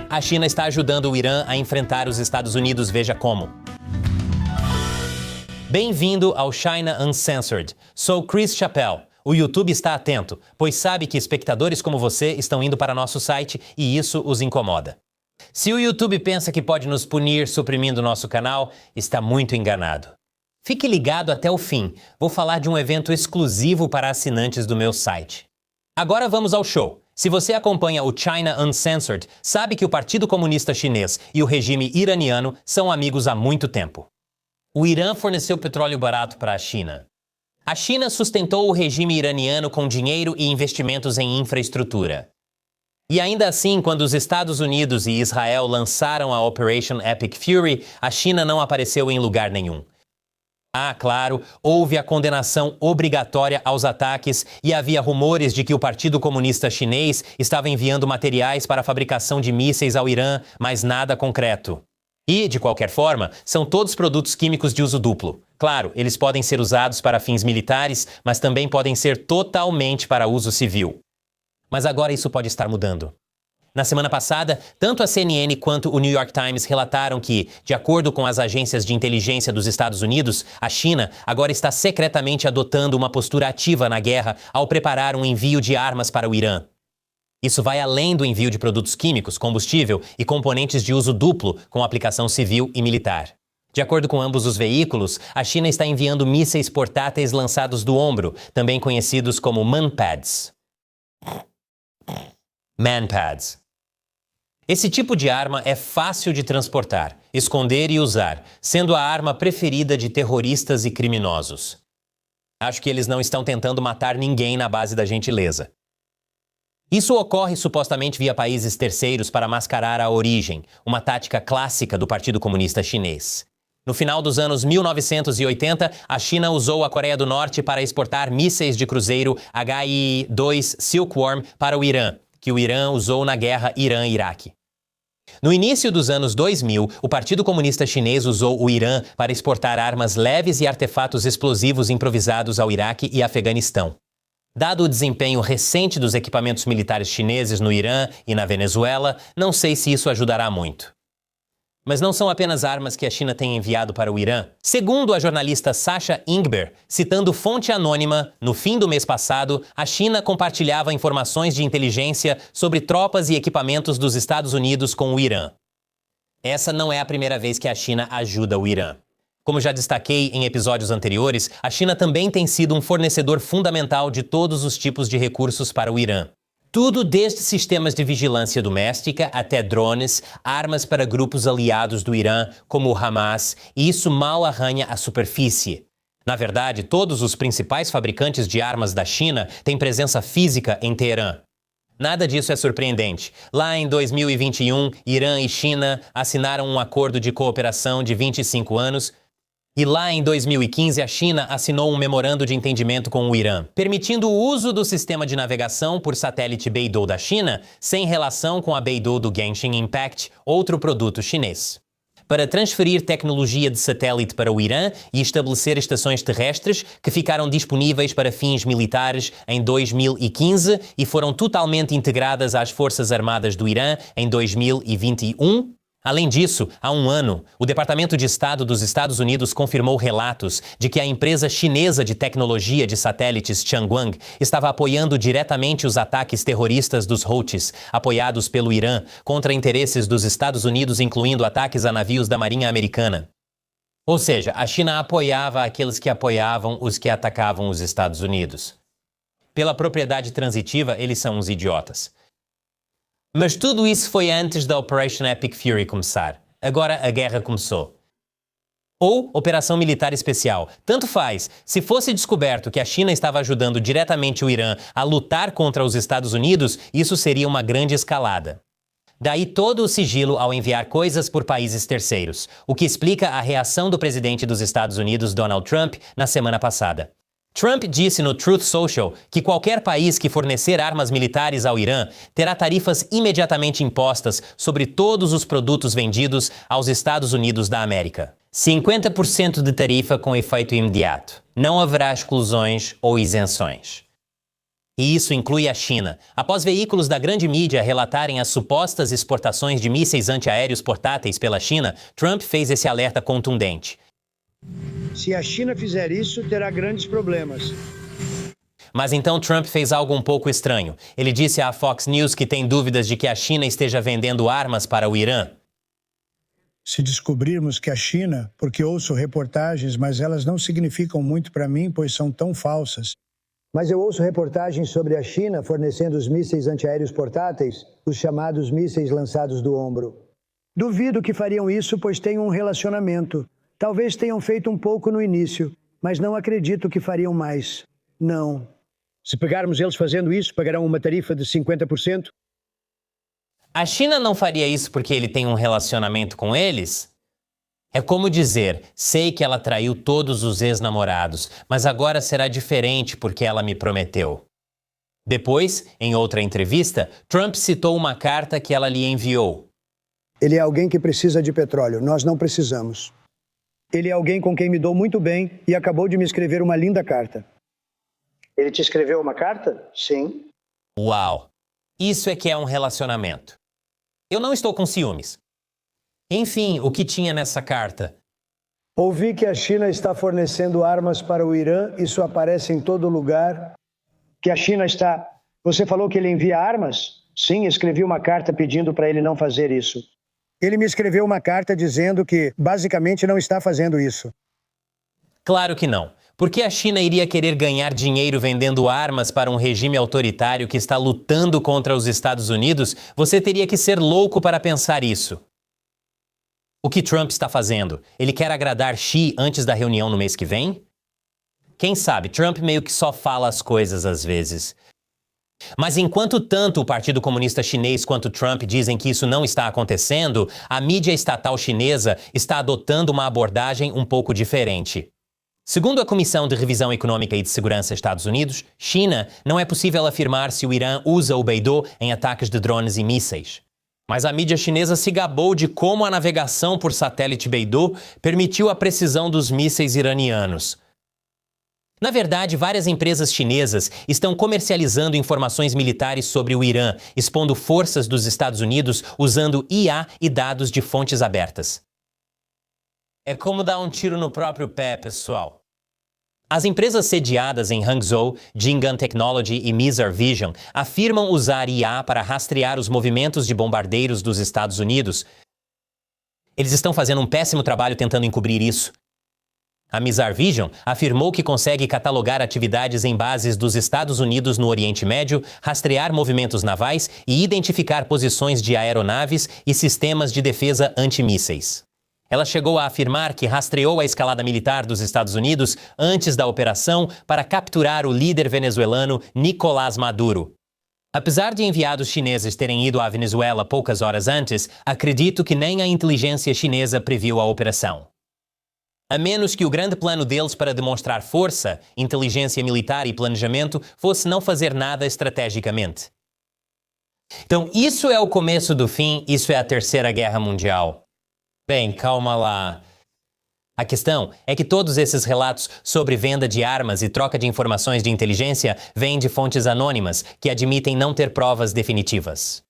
A China está ajudando o Irã a enfrentar os Estados Unidos, veja como. Bem-vindo ao China Uncensored. Sou Chris Chappell. O YouTube está atento, pois sabe que espectadores como você estão indo para nosso site e isso os incomoda. Se o YouTube pensa que pode nos punir suprimindo nosso canal, está muito enganado. Fique ligado até o fim. Vou falar de um evento exclusivo para assinantes do meu site. Agora vamos ao show. Se você acompanha o China Uncensored, sabe que o Partido Comunista Chinês e o regime iraniano são amigos há muito tempo. O Irã forneceu petróleo barato para a China. A China sustentou o regime iraniano com dinheiro e investimentos em infraestrutura. E ainda assim, quando os Estados Unidos e Israel lançaram a Operation Epic Fury, a China não apareceu em lugar nenhum. Ah, claro, houve a condenação obrigatória aos ataques e havia rumores de que o Partido Comunista Chinês estava enviando materiais para a fabricação de mísseis ao Irã, mas nada concreto. E, de qualquer forma, são todos produtos químicos de uso duplo. Claro, eles podem ser usados para fins militares, mas também podem ser totalmente para uso civil. Mas agora isso pode estar mudando. Na semana passada, tanto a CNN quanto o New York Times relataram que, de acordo com as agências de inteligência dos Estados Unidos, a China agora está secretamente adotando uma postura ativa na guerra ao preparar um envio de armas para o Irã. Isso vai além do envio de produtos químicos, combustível e componentes de uso duplo com aplicação civil e militar. De acordo com ambos os veículos, a China está enviando mísseis portáteis lançados do ombro, também conhecidos como manpads. Esse tipo de arma é fácil de transportar, esconder e usar, sendo a arma preferida de terroristas e criminosos. Acho que eles não estão tentando matar ninguém na base da gentileza. Isso ocorre supostamente via países terceiros para mascarar a origem, uma tática clássica do Partido Comunista Chinês. No final dos anos 1980, a China usou a Coreia do Norte para exportar mísseis de cruzeiro HI-2 Silkworm para o Irã, que o Irã usou na guerra Irã-Iraque. No início dos anos 2000, o Partido Comunista Chinês usou o Irã para exportar armas leves e artefatos explosivos improvisados ao Iraque e Afeganistão. Dado o desempenho recente dos equipamentos militares chineses no Irã e na Venezuela, não sei se isso ajudará muito. Mas não são apenas armas que a China tem enviado para o Irã. Segundo a jornalista Sasha Ingber, citando fonte anônima, no fim do mês passado, a China compartilhava informações de inteligência sobre tropas e equipamentos dos Estados Unidos com o Irã. Essa não é a primeira vez que a China ajuda o Irã. Como já destaquei em episódios anteriores, a China também tem sido um fornecedor fundamental de todos os tipos de recursos para o Irã. Tudo desde sistemas de vigilância doméstica até drones, armas para grupos aliados do Irã, como o Hamas, e isso mal arranha a superfície. Na verdade, todos os principais fabricantes de armas da China têm presença física em Teherã. Nada disso é surpreendente. Lá em 2021, Irã e China assinaram um acordo de cooperação de 25 anos, e lá em 2015, a China assinou um memorando de entendimento com o Irã, permitindo o uso do sistema de navegação por satélite Beidou da China, sem relação com a Beidou do Genshin Impact, outro produto chinês. Para transferir tecnologia de satélite para o Irã e estabelecer estações terrestres que ficaram disponíveis para fins militares em 2015 e foram totalmente integradas às Forças Armadas do Irã em 2021, além disso, há um ano, o Departamento de Estado dos Estados Unidos confirmou relatos de que a empresa chinesa de tecnologia de satélites Changwang estava apoiando diretamente os ataques terroristas dos Houthis, apoiados pelo Irã, contra interesses dos Estados Unidos, incluindo ataques a navios da Marinha Americana. Ou seja, a China apoiava aqueles que apoiavam os que atacavam os Estados Unidos. Pela propriedade transitiva, eles são uns idiotas. Mas tudo isso foi antes da Operation Epic Fury começar. Agora a guerra começou. Ou Operação Militar Especial. Tanto faz. Se fosse descoberto que a China estava ajudando diretamente o Irã a lutar contra os Estados Unidos, isso seria uma grande escalada. Daí todo o sigilo ao enviar coisas por países terceiros, o que explica a reação do presidente dos Estados Unidos, Donald Trump, na semana passada. Trump disse no Truth Social que qualquer país que fornecer armas militares ao Irã terá tarifas imediatamente impostas sobre todos os produtos vendidos aos Estados Unidos da América. 50% de tarifa com efeito imediato. Não haverá exclusões ou isenções. E isso inclui a China. Após veículos da grande mídia relatarem as supostas exportações de mísseis antiaéreos portáteis pela China, Trump fez esse alerta contundente. Se a China fizer isso, terá grandes problemas. Mas então Trump fez algo um pouco estranho. Ele disse à Fox News que tem dúvidas de que a China esteja vendendo armas para o Irã. Se descobrirmos que a China, porque ouço reportagens, mas elas não significam muito para mim, pois são tão falsas. Mas eu ouço reportagens sobre a China fornecendo os mísseis antiaéreos portáteis, os chamados mísseis lançados do ombro. Duvido que fariam isso, pois têm um relacionamento. Talvez tenham feito um pouco no início, mas não acredito que fariam mais. Não. Se pegarmos eles fazendo isso, pagarão uma tarifa de 50%? A China não faria isso porque ele tem um relacionamento com eles? É como dizer, sei que ela traiu todos os ex-namorados, mas agora será diferente porque ela me prometeu. Depois, em outra entrevista, Trump citou uma carta que ela lhe enviou. Ele é alguém que precisa de petróleo, nós não precisamos. Ele é alguém com quem me dou muito bem e acabou de me escrever uma linda carta. Ele te escreveu uma carta? Sim. Uau! Isso é que é um relacionamento. Eu não estou com ciúmes. Enfim, o que tinha nessa carta? Ouvi que a China está fornecendo armas para o Irã, isso aparece em todo lugar. Que a China está... Você falou que ele envia armas? Sim, escrevi uma carta pedindo para ele não fazer isso. Ele me escreveu uma carta dizendo que, basicamente, não está fazendo isso. Claro que não. Por que a China iria querer ganhar dinheiro vendendo armas para um regime autoritário que está lutando contra os Estados Unidos? Você teria que ser louco para pensar isso. O que Trump está fazendo? Ele quer agradar Xi antes da reunião no mês que vem? Quem sabe, Trump meio que só fala as coisas às vezes. Mas enquanto tanto o Partido Comunista Chinês quanto Trump dizem que isso não está acontecendo, a mídia estatal chinesa está adotando uma abordagem um pouco diferente. Segundo a Comissão de Revisão Econômica e de Segurança dos Estados Unidos, China, não é possível afirmar se o Irã usa o Beidou em ataques de drones e mísseis. Mas a mídia chinesa se gabou de como a navegação por satélite Beidou permitiu a precisão dos mísseis iranianos. Na verdade, várias empresas chinesas estão comercializando informações militares sobre o Irã, expondo forças dos Estados Unidos usando IA e dados de fontes abertas. É como dar um tiro no próprio pé, pessoal. As empresas sediadas em Hangzhou, Jingan Technology e Mizar Vision afirmam usar IA para rastrear os movimentos de bombardeiros dos Estados Unidos. Eles estão fazendo um péssimo trabalho tentando encobrir isso. A Mizar Vision afirmou que consegue catalogar atividades em bases dos Estados Unidos no Oriente Médio, rastrear movimentos navais e identificar posições de aeronaves e sistemas de defesa antimísseis. Ela chegou a afirmar que rastreou a escalada militar dos Estados Unidos antes da operação para capturar o líder venezuelano Nicolás Maduro. Apesar de enviados chineses terem ido à Venezuela poucas horas antes, acredito que nem a inteligência chinesa previu a operação. A menos que o grande plano deles para demonstrar força, inteligência militar e planejamento fosse não fazer nada estrategicamente. Então, isso é o começo do fim, isso é a Terceira Guerra Mundial. Bem, calma lá. A questão é que todos esses relatos sobre venda de armas e troca de informações de inteligência vêm de fontes anônimas que admitem não ter provas definitivas.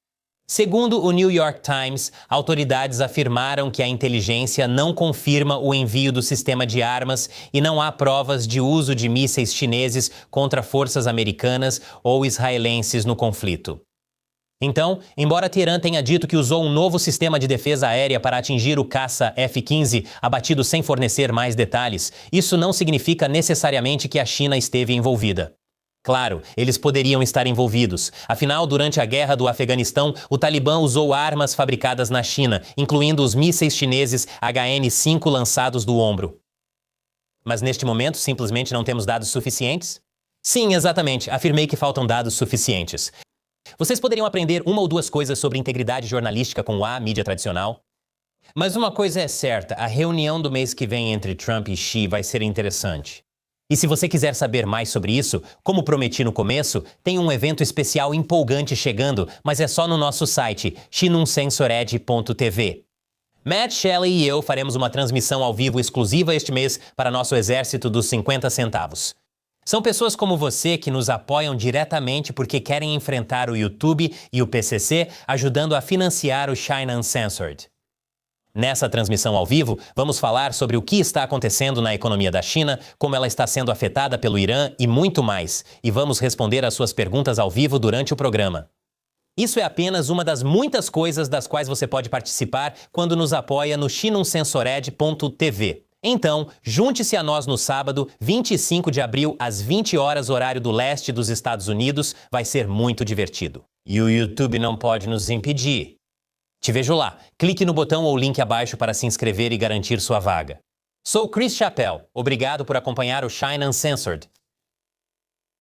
Segundo o New York Times, autoridades afirmaram que a inteligência não confirma o envio do sistema de armas e não há provas de uso de mísseis chineses contra forças americanas ou israelenses no conflito. Então, embora Teherã tenha dito que usou um novo sistema de defesa aérea para atingir o caça F-15, abatido sem fornecer mais detalhes, isso não significa necessariamente que a China esteve envolvida. Claro, eles poderiam estar envolvidos. Afinal, durante a guerra do Afeganistão, o Talibã usou armas fabricadas na China, incluindo os mísseis chineses HN-5 lançados do ombro. Mas neste momento, simplesmente não temos dados suficientes? Sim, exatamente. Afirmei que faltam dados suficientes. Vocês poderiam aprender uma ou duas coisas sobre integridade jornalística com a mídia tradicional. Mas uma coisa é certa, a reunião do mês que vem entre Trump e Xi vai ser interessante. E se você quiser saber mais sobre isso, como prometi no começo, tem um evento especial empolgante chegando, mas é só no nosso site, chinuncensored.tv. Matt Shelley e eu faremos uma transmissão ao vivo exclusiva este mês para nosso exército dos 50 centavos. São pessoas como você que nos apoiam diretamente porque querem enfrentar o YouTube e o PCC, ajudando a financiar o China Uncensored. Nessa transmissão ao vivo, vamos falar sobre o que está acontecendo na economia da China, como ela está sendo afetada pelo Irã e muito mais. E vamos responder às suas perguntas ao vivo durante o programa. Isso é apenas uma das muitas coisas das quais você pode participar quando nos apoia no chinuncensored.tv. Então, junte-se a nós no sábado, 25 de abril, às 20 horas, horário do leste dos Estados Unidos. Vai ser muito divertido. E o YouTube não pode nos impedir. Te vejo lá. Clique no botão ou link abaixo para se inscrever e garantir sua vaga. Sou Chris Chappell. Obrigado por acompanhar o China Uncensored.